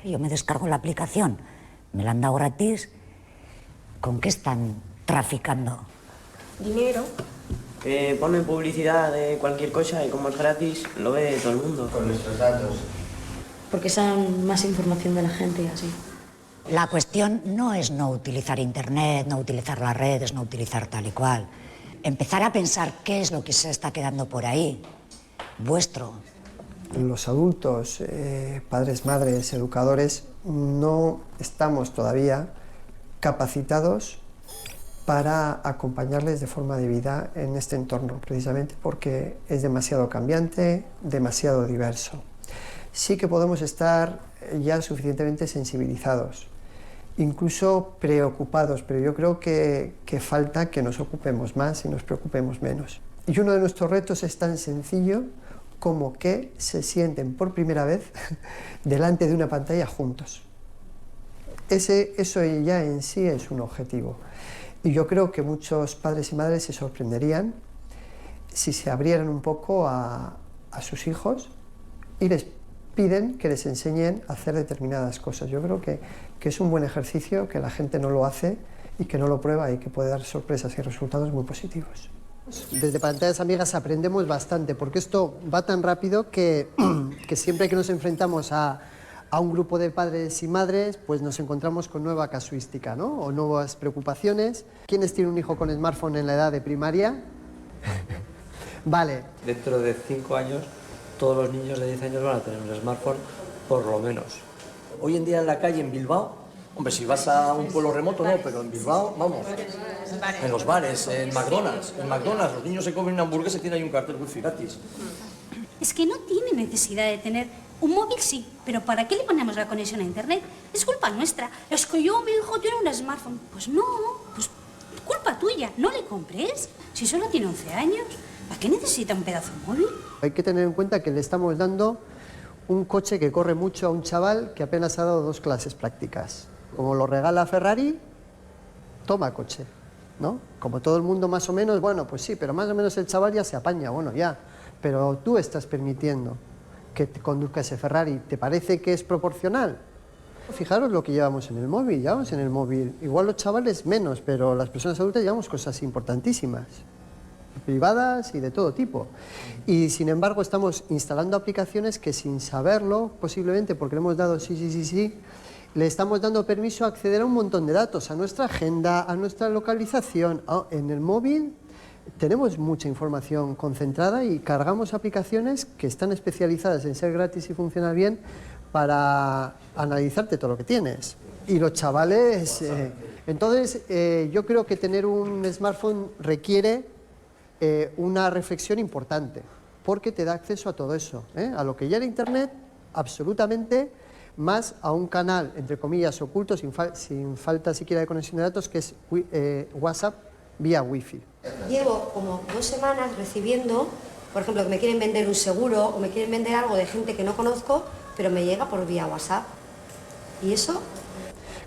Yo me descargo la aplicación, me la han dado gratis, ¿con qué están traficando? Dinero. que ponen publicidad de cualquier cosa y como es gratis, lo ve todo el mundo. Con nuestros datos. Porque saben más información de la gente y así. La cuestión no es no utilizar Internet, no utilizar las redes, no utilizar tal y cual. Empezar a pensar qué es lo que se está quedando por ahí, vuestro. Los adultos, padres, madres, educadores, no estamos todavía capacitados para acompañarles de forma debida en este entorno, precisamente porque es demasiado cambiante, demasiado diverso. Sí que podemos estar ya suficientemente sensibilizados, incluso preocupados, pero yo creo que falta que nos ocupemos más y nos preocupemos menos. Y uno de nuestros retos es tan sencillo como que se sienten por primera vez delante de una pantalla juntos. Eso ya en sí es un objetivo. Y yo creo que muchos padres y madres se sorprenderían si se abrieran un poco a sus hijos y les piden que les enseñen a hacer determinadas cosas. Yo creo que es un buen ejercicio, que la gente no lo hace y que no lo prueba y que puede dar sorpresas y resultados muy positivos. Desde Pantallas Amigas aprendemos bastante, porque esto va tan rápido que siempre que nos enfrentamos a un grupo de padres y madres, pues nos encontramos con nueva casuística, ¿no? O nuevas preocupaciones. ¿Quiénes tienen un hijo con smartphone en la edad de primaria? Vale. Dentro de 5 años, todos los niños de 10 años van a tener un smartphone, por lo menos. Hoy en día en la calle, en Bilbao, hombre, si vas a un pueblo remoto, no, pero en Bilbao, vamos, en los bares, en McDonald's, los niños se comen una hamburguesa y tienen ahí un cartel wifi gratis. Es que no tiene necesidad de tener un móvil, sí, pero ¿para qué le ponemos la conexión a internet? Es culpa nuestra. Es que mi hijo tiene un smartphone. Pues no, pues culpa tuya, no le compres. Si solo tiene 11 años, ¿para qué necesita un pedazo de móvil? Hay que tener en cuenta que le estamos dando un coche que corre mucho a un chaval que apenas ha dado 2 clases prácticas. Como lo regala Ferrari, toma coche, ¿no? Como todo el mundo más o menos, bueno, pues sí, pero más o menos el chaval ya se apaña, bueno, ya. Pero tú estás permitiendo que te conduzca ese Ferrari. ¿Te parece que es proporcional? Fijaros lo que llevamos en el móvil. Igual los chavales menos, pero las personas adultas llevamos cosas importantísimas, privadas y de todo tipo. Y sin embargo estamos instalando aplicaciones que sin saberlo, posiblemente porque le hemos dado sí, le estamos dando permiso a acceder a un montón de datos, a nuestra agenda, a nuestra localización. En el móvil tenemos mucha información concentrada y cargamos aplicaciones que están especializadas en ser gratis y funcionar bien para analizarte todo lo que tienes. Y los chavales... Entonces, yo creo que tener un smartphone requiere una reflexión importante, porque te da acceso a todo eso, a lo que ya era Internet, absolutamente, más a un canal, entre comillas, oculto, sin falta siquiera de conexión de datos, que es WhatsApp vía Wi-Fi. Llevo como 2 semanas recibiendo, por ejemplo, que me quieren vender un seguro o me quieren vender algo de gente que no conozco, pero me llega por vía WhatsApp. ¿Y eso?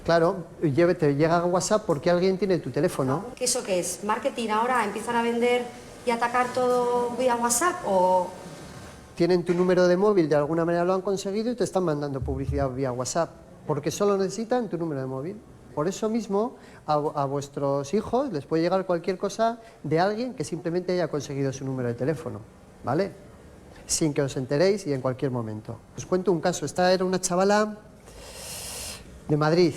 Claro, te llega a WhatsApp porque alguien tiene tu teléfono. ¿Eso qué es? ¿Marketing ahora? ¿Empiezan a vender y atacar todo vía WhatsApp? ¿O tienen tu número de móvil, de alguna manera lo han conseguido y te están mandando publicidad vía WhatsApp? Porque solo necesitan tu número de móvil. Por eso mismo, a vuestros hijos les puede llegar cualquier cosa de alguien que simplemente haya conseguido su número de teléfono, ¿vale? Sin que os enteréis y en cualquier momento. Os cuento un caso. Esta era una chavala de Madrid,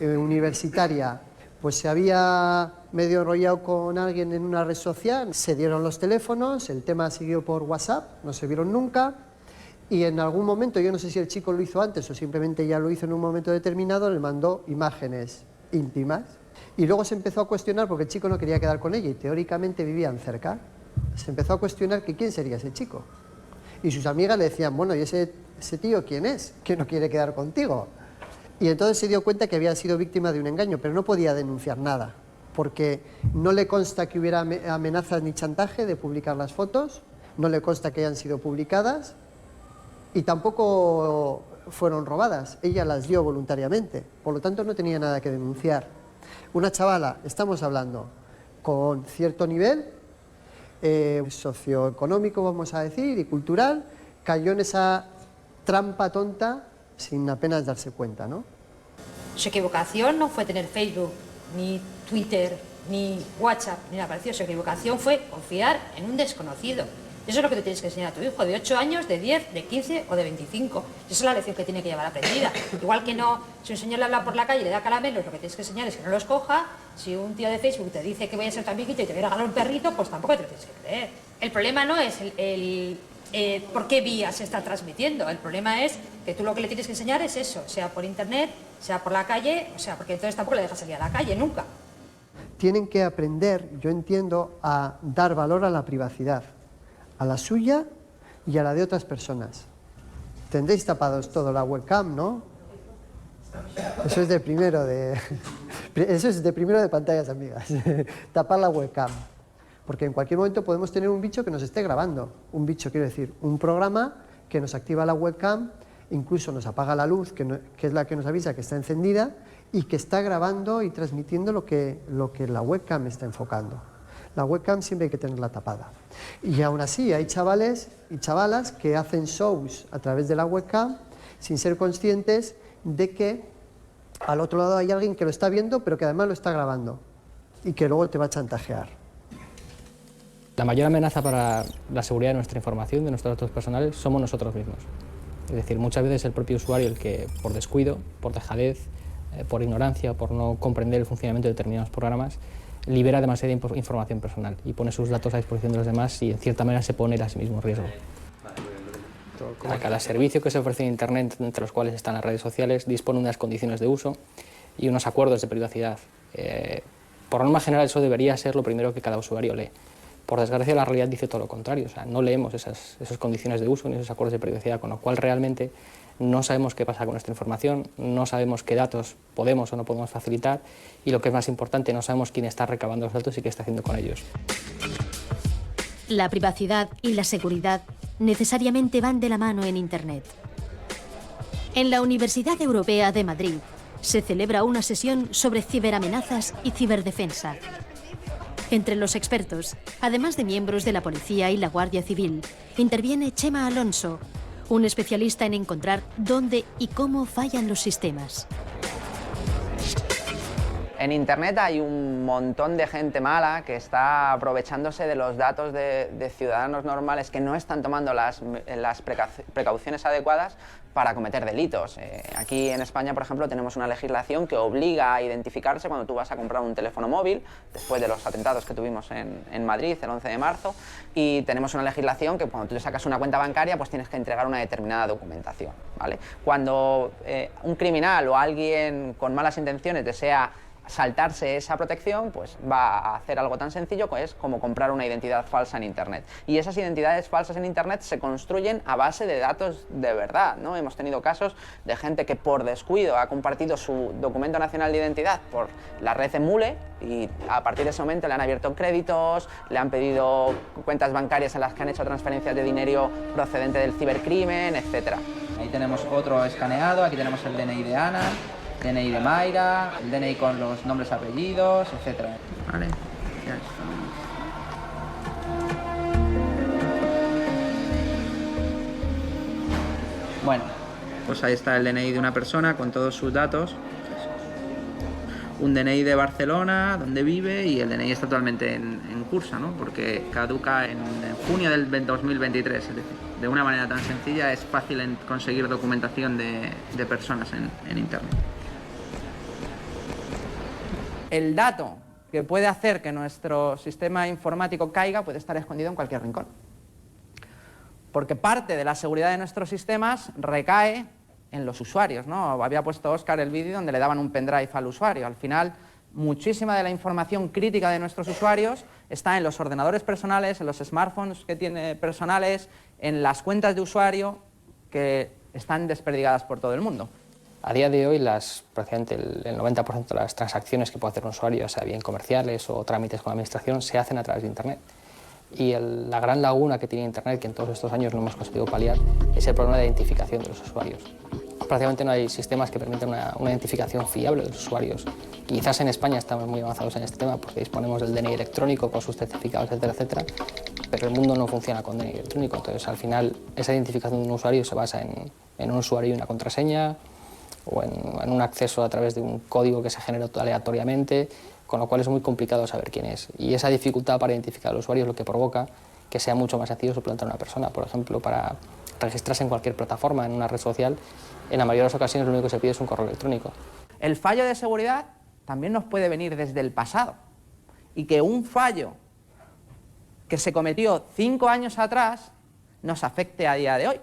universitaria, pues se había medio enrollado con alguien en una red social, se dieron los teléfonos, el tema siguió por WhatsApp, no se vieron nunca, y en algún momento, yo no sé si el chico lo hizo antes o simplemente ya lo hizo en un momento determinado, le mandó imágenes íntimas, y luego se empezó a cuestionar, porque el chico no quería quedar con ella y teóricamente vivían cerca, se empezó a cuestionar que quién sería ese chico. Y sus amigas le decían, bueno, ¿y ese tío quién es? Que no quiere quedar contigo. Y entonces se dio cuenta que había sido víctima de un engaño, pero no podía denunciar nada, porque no le consta que hubiera amenazas ni chantaje de publicar las fotos, no le consta que hayan sido publicadas y tampoco fueron robadas, ella las dio voluntariamente, por lo tanto no tenía nada que denunciar. Una chavala, estamos hablando, con cierto nivel socioeconómico, vamos a decir, y cultural, cayó en esa trampa tonta sin apenas darse cuenta, ¿no? Su equivocación no fue tener Facebook, ni Twitter, ni WhatsApp, ni nada parecido. Su equivocación fue confiar en un desconocido. Eso es lo que te tienes que enseñar a tu hijo, de 8 años, de 10, de 15 o de 25. Esa es la lección que tiene que llevar aprendida. Igual que no, si un señor le habla por la calle y le da caramelos, lo que tienes que enseñar es que no los coja. Si un tío de Facebook te dice que voy a ser tu amiguito y te voy a regalar un perrito, pues tampoco te lo tienes que creer. El problema no es por qué vía se está transmitiendo. El problema es que tú lo que le tienes que enseñar es eso, sea por internet, sea por la calle, o sea, porque entonces tampoco le dejas salir a la calle, nunca. Tienen que aprender, yo entiendo, a dar valor a la privacidad, a la suya y a la de otras personas. Tendréis tapados todo la webcam, ¿no? Eso es de primero de pantallas amigas, tapar la webcam. Porque en cualquier momento podemos tener un bicho que nos esté grabando. Un bicho, quiero decir, un programa que nos activa la webcam, incluso nos apaga la luz, que es la que nos avisa que está encendida, y que está grabando y transmitiendo lo que la webcam está enfocando. La webcam siempre hay que tenerla tapada. Y aún así hay chavales y chavalas que hacen shows a través de la webcam sin ser conscientes de que al otro lado hay alguien que lo está viendo, pero que además lo está grabando y que luego te va a chantajear. La mayor amenaza para la seguridad de nuestra información, de nuestros datos personales, somos nosotros mismos. Es decir, muchas veces el propio usuario el que, por descuido, por dejadez, por ignorancia, por no comprender el funcionamiento de determinados programas, libera demasiada información personal y pone sus datos a disposición de los demás y en cierta manera se pone a sí mismo en riesgo. Cada servicio que se ofrece en Internet, entre los cuales están las redes sociales, dispone de unas condiciones de uso y unos acuerdos de privacidad. Por norma general eso debería ser lo primero que cada usuario lee. Por desgracia la realidad dice todo lo contrario, o sea, no leemos esas condiciones de uso ni esos acuerdos de privacidad, con lo cual realmente no sabemos qué pasa con nuestra información, no sabemos qué datos podemos o no podemos facilitar y lo que es más importante, no sabemos quién está recabando los datos y qué está haciendo con ellos. La privacidad y la seguridad necesariamente van de la mano en Internet. En la Universidad Europea de Madrid se celebra una sesión sobre ciberamenazas y ciberdefensa. Entre los expertos, además de miembros de la Policía y la Guardia Civil, interviene Chema Alonso, un especialista en encontrar dónde y cómo fallan los sistemas. En Internet hay un montón de gente mala que está aprovechándose de los datos de ciudadanos normales que no están tomando las precauciones adecuadas para cometer delitos. Aquí en España, por ejemplo, tenemos una legislación que obliga a identificarse cuando tú vas a comprar un teléfono móvil, después de los atentados que tuvimos en Madrid el 11 de marzo, y tenemos una legislación que cuando tú te sacas una cuenta bancaria, pues tienes que entregar una determinada documentación, ¿vale? Cuando un criminal o alguien con malas intenciones desea saltarse esa protección, pues va a hacer algo tan sencillo como comprar una identidad falsa en Internet. Y esas identidades falsas en Internet se construyen a base de datos de verdad, ¿no? Hemos tenido casos de gente que por descuido ha compartido su documento nacional de identidad por la red Emule y a partir de ese momento le han abierto créditos, le han pedido cuentas bancarias en las que han hecho transferencias de dinero procedente del cibercrimen, etc. Ahí tenemos otro escaneado, aquí tenemos el DNI de Ana, DNI de Mayra, el DNI con los nombres, apellidos, etc. Vale, ya está. Bueno, pues ahí está el DNI de una persona con todos sus datos. Un DNI de Barcelona, donde vive, y el DNI está totalmente en curso, ¿no? Porque caduca en junio del 2023. Es decir, de una manera tan sencilla es fácil conseguir documentación de personas en Internet. El dato que puede hacer que nuestro sistema informático caiga puede estar escondido en cualquier rincón. Porque parte de la seguridad de nuestros sistemas recae en los usuarios, ¿no? Había puesto Óscar el vídeo donde le daban un pendrive al usuario. Al final, muchísima de la información crítica de nuestros usuarios está en los ordenadores personales, en los smartphones que tiene personales, en las cuentas de usuario que están desperdigadas por todo el mundo. A día de hoy, prácticamente el 90% de las transacciones que puede hacer un usuario, sea bien comerciales o trámites con la administración, se hacen a través de Internet. Y la gran laguna que tiene Internet, que en todos estos años no hemos conseguido paliar, es el problema de identificación de los usuarios. Prácticamente no hay sistemas que permitan una identificación fiable de los usuarios. Quizás en España estamos muy avanzados en este tema porque disponemos del DNI electrónico con sus certificados, etcétera, etcétera, pero el mundo no funciona con DNI electrónico. Entonces, al final, esa identificación de un usuario se basa en un usuario y una contraseña, o en un acceso a través de un código que se genera aleatoriamente, con lo cual es muy complicado saber quién es. Y esa dificultad para identificar al usuario es lo que provoca que sea mucho más sencillo suplantar a una persona. Por ejemplo, para registrarse en cualquier plataforma, en una red social, en la mayoría de las ocasiones lo único que se pide es un correo electrónico. El fallo de seguridad también nos puede venir desde el pasado, y que un fallo que se cometió 5 años atrás nos afecte a día de hoy.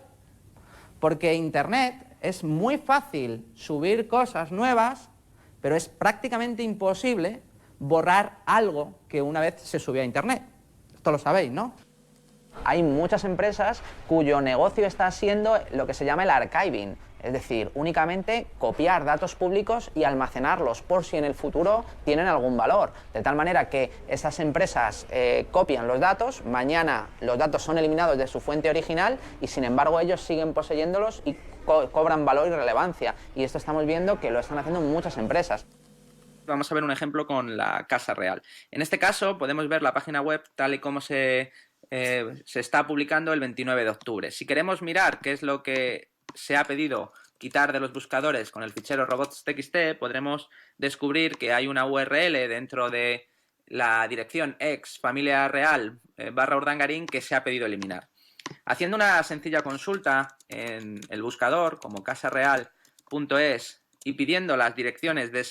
Porque Internet es muy fácil subir cosas nuevas, pero es prácticamente imposible borrar algo que una vez se subió a Internet. Esto lo sabéis, ¿no? Hay muchas empresas cuyo negocio está siendo lo que se llama el archiving, es decir, únicamente copiar datos públicos y almacenarlos por si en el futuro tienen algún valor. De tal manera que esas empresas copian los datos, mañana los datos son eliminados de su fuente original y sin embargo ellos siguen poseyéndolos y cobran valor y relevancia. Y esto estamos viendo que lo están haciendo muchas empresas. Vamos a ver un ejemplo con la Casa Real. En este caso podemos ver la página web tal y como se está publicando el 29 de octubre. Si queremos mirar qué es lo que se ha pedido quitar de los buscadores con el fichero robots.txt, podremos descubrir que hay una URL dentro de la dirección ex familia real /Urdangarín que se ha pedido eliminar. Haciendo una sencilla consulta en el buscador como casareal.es y pidiendo las direcciones de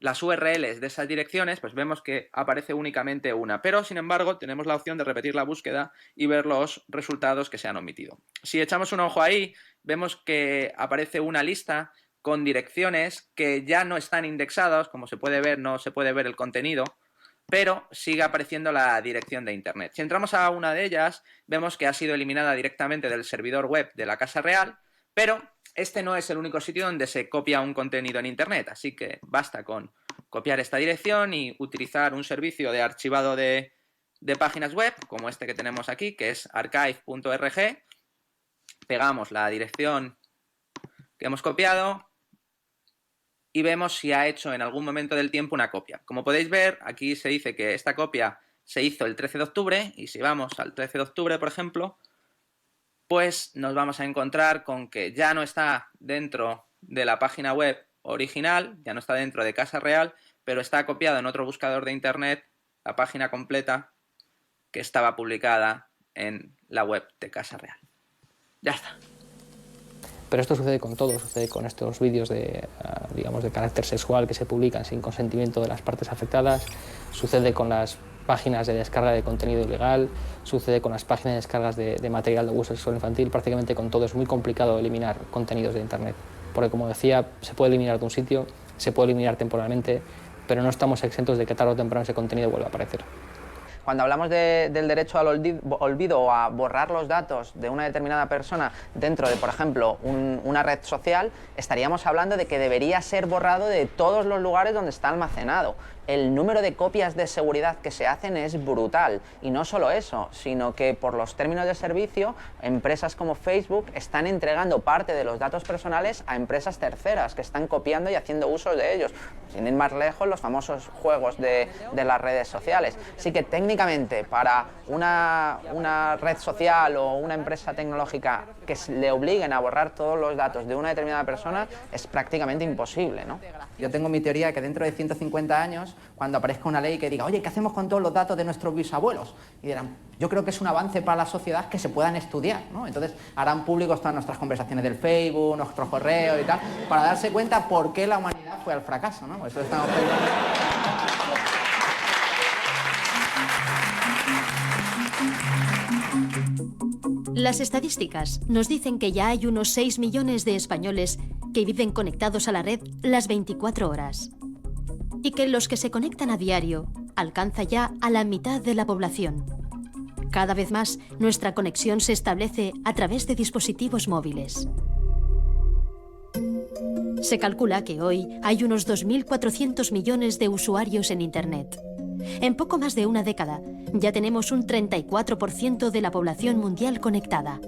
las URLs de esas direcciones, pues vemos que aparece únicamente una, pero sin embargo tenemos la opción de repetir la búsqueda y ver los resultados que se han omitido. Si echamos un ojo ahí, vemos que aparece una lista con direcciones que ya no están indexadas, como se puede ver, no se puede ver el contenido, pero sigue apareciendo la dirección de Internet. Si entramos a una de ellas, vemos que ha sido eliminada directamente del servidor web de la Casa Real, pero este no es el único sitio donde se copia un contenido en Internet, así que basta con copiar esta dirección y utilizar un servicio de archivado de páginas web, como este que tenemos aquí, que es archive.org. Pegamos la dirección que hemos copiado y vemos si ha hecho en algún momento del tiempo una copia. Como podéis ver, aquí se dice que esta copia se hizo el 13 de octubre y si vamos al 13 de octubre, por ejemplo, pues nos vamos a encontrar con que ya no está dentro de la página web original, ya no está dentro de Casa Real, pero está copiado en otro buscador de Internet la página completa que estaba publicada en la web de Casa Real. Ya está. Pero esto sucede con todo, sucede con estos vídeos de, digamos, de carácter sexual que se publican sin consentimiento de las partes afectadas, sucede con las páginas de descarga de contenido ilegal, sucede con las páginas de descargas de material de abuso sexual infantil, prácticamente con todo. Es muy complicado eliminar contenidos de Internet, porque como decía, se puede eliminar de un sitio, se puede eliminar temporalmente, pero no estamos exentos de que tarde o temprano ese contenido vuelva a aparecer. Cuando hablamos del derecho al olvido o a borrar los datos de una determinada persona dentro de, por ejemplo, una red social, estaríamos hablando de que debería ser borrado de todos los lugares donde está almacenado. El número de copias de seguridad que se hacen es brutal. Y no solo eso, sino que por los términos de servicio, empresas como Facebook están entregando parte de los datos personales a empresas terceras que están copiando y haciendo uso de ellos. Sin ir más lejos, los famosos juegos de las redes sociales. Así que técnicamente para una red social o una empresa tecnológica que le obliguen a borrar todos los datos de una determinada persona es prácticamente imposible, ¿no? Yo tengo mi teoría de que dentro de 150 años, cuando aparezca una ley que diga, oye, ¿qué hacemos con todos los datos de nuestros bisabuelos? Y dirán, yo creo que es un avance para la sociedad que se puedan estudiar, ¿no? Entonces harán públicos todas nuestras conversaciones del Facebook, nuestros correos y tal, para darse cuenta por qué la humanidad fue al fracaso, ¿no? Eso estamos pensando. Las estadísticas nos dicen que ya hay unos 6 millones de españoles que viven conectados a la red las 24 horas. Y que los que se conectan a diario alcanza ya a la mitad de la población. Cada vez más, nuestra conexión se establece a través de dispositivos móviles. Se calcula que hoy hay unos 2.400 millones de usuarios en Internet. En poco más de una década, ya tenemos un 34% de la población mundial conectada.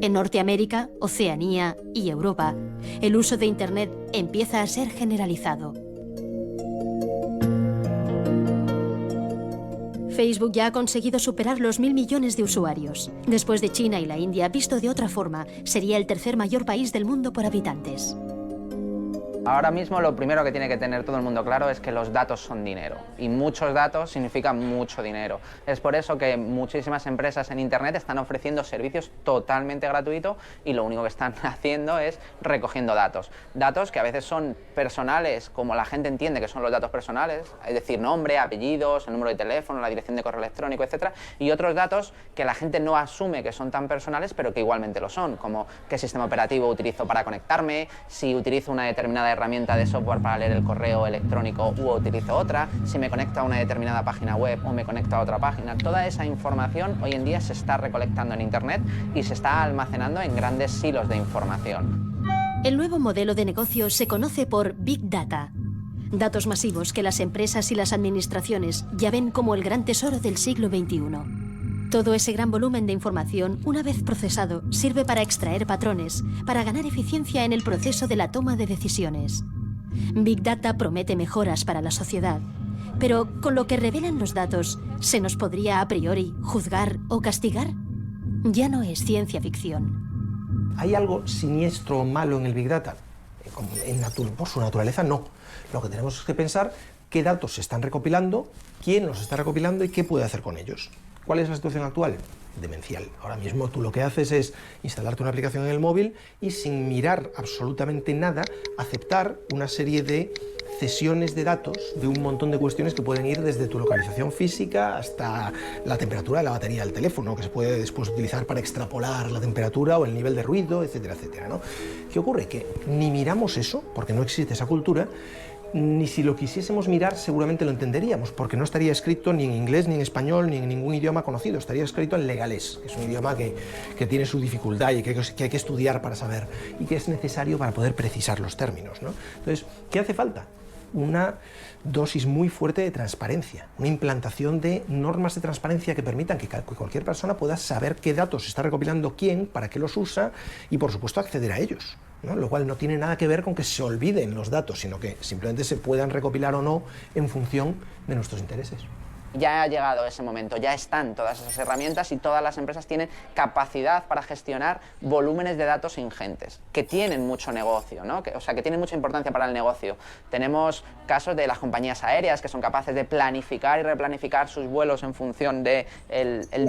En Norteamérica, Oceanía y Europa, el uso de Internet empieza a ser generalizado. Facebook ya ha conseguido superar los 1.000 millones de usuarios. Después de China y la India, visto de otra forma, sería el tercer mayor país del mundo por habitantes. Ahora mismo lo primero que tiene que tener todo el mundo claro es que los datos son dinero y muchos datos significan mucho dinero. Es por eso que muchísimas empresas en Internet están ofreciendo servicios totalmente gratuitos y lo único que están haciendo es recogiendo datos. Datos que a veces son personales, como la gente entiende que son los datos personales, es decir, nombre, apellidos, el número de teléfono, la dirección de correo electrónico, etc. Y otros datos que la gente no asume que son tan personales, pero que igualmente lo son, como qué sistema operativo utilizo para conectarme, si utilizo una determinada herramienta de software para leer el correo electrónico u utilizo otra, si me conecto a una determinada página web o me conecto a otra página. Toda esa información hoy en día se está recolectando en Internet y se está almacenando en grandes silos de información. El nuevo modelo de negocio se conoce por Big Data. Datos masivos que las empresas y las administraciones ya ven como el gran tesoro del siglo XXI. Todo ese gran volumen de información, una vez procesado, sirve para extraer patrones, para ganar eficiencia en el proceso de la toma de decisiones. Big Data promete mejoras para la sociedad, pero con lo que revelan los datos, ¿se nos podría a priori juzgar o castigar? Ya no es ciencia ficción. ¿Hay algo siniestro o malo en el Big Data? Por su naturaleza, no. Lo que tenemos es que pensar qué datos se están recopilando, quién los está recopilando y qué puede hacer con ellos. ¿Cuál es la situación actual? Demencial. Ahora mismo tú lo que haces es instalarte una aplicación en el móvil y sin mirar absolutamente nada, aceptar una serie de cesiones de datos de un montón de cuestiones que pueden ir desde tu localización física hasta la temperatura de la batería del teléfono, que se puede después utilizar para extrapolar la temperatura o el nivel de ruido, etcétera, etcétera, ¿no? ¿Qué ocurre? Que ni miramos eso, porque no existe esa cultura, ni si lo quisiésemos mirar seguramente lo entenderíamos, porque no estaría escrito ni en inglés, ni en español, ni en ningún idioma conocido, estaría escrito en legalés, que es un idioma que tiene su dificultad y que hay que estudiar para saber, y que es necesario para poder precisar los términos, ¿no? Entonces, ¿qué hace falta? Una dosis muy fuerte de transparencia, una implantación de normas de transparencia que permitan que cualquier persona pueda saber qué datos está recopilando quién, para qué los usa y, por supuesto, acceder a ellos, ¿no? Lo cual no tiene nada que ver con que se olviden los datos, sino que simplemente se puedan recopilar o no en función de nuestros intereses. Ya ha llegado ese momento, ya están todas esas herramientas y todas las empresas tienen capacidad para gestionar volúmenes de datos ingentes, que tienen mucho negocio, ¿no? O sea, que tienen mucha importancia para el negocio. Tenemos casos de las compañías aéreas que son capaces de planificar y replanificar sus vuelos en función del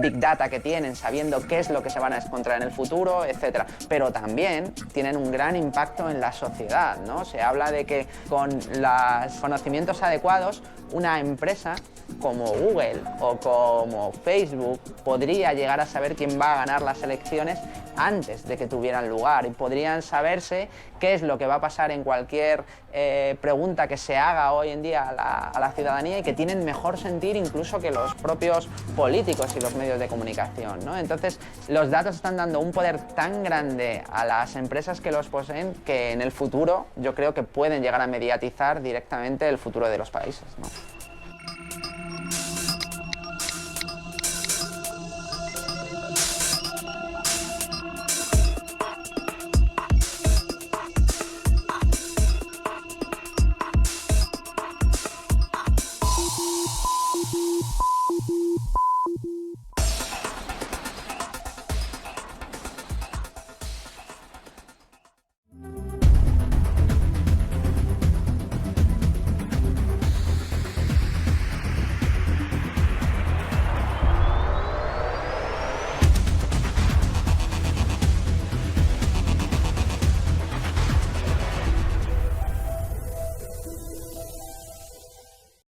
Big Data que tienen, sabiendo qué es lo que se van a encontrar en el futuro, etc. Pero también tienen un gran impacto en la sociedad, ¿no? Se habla de que con los conocimientos adecuados, una empresa como Google o como Facebook podría llegar a saber quién va a ganar las elecciones antes de que tuvieran lugar y podrían saberse qué es lo que va a pasar en cualquier pregunta que se haga hoy en día a la ciudadanía y que tienen mejor sentir incluso que los propios políticos y los medios de comunicación, ¿no? Entonces, los datos están dando un poder tan grande a las empresas que los poseen que en el futuro yo creo que pueden llegar a mediatizar directamente el futuro de los países, ¿no?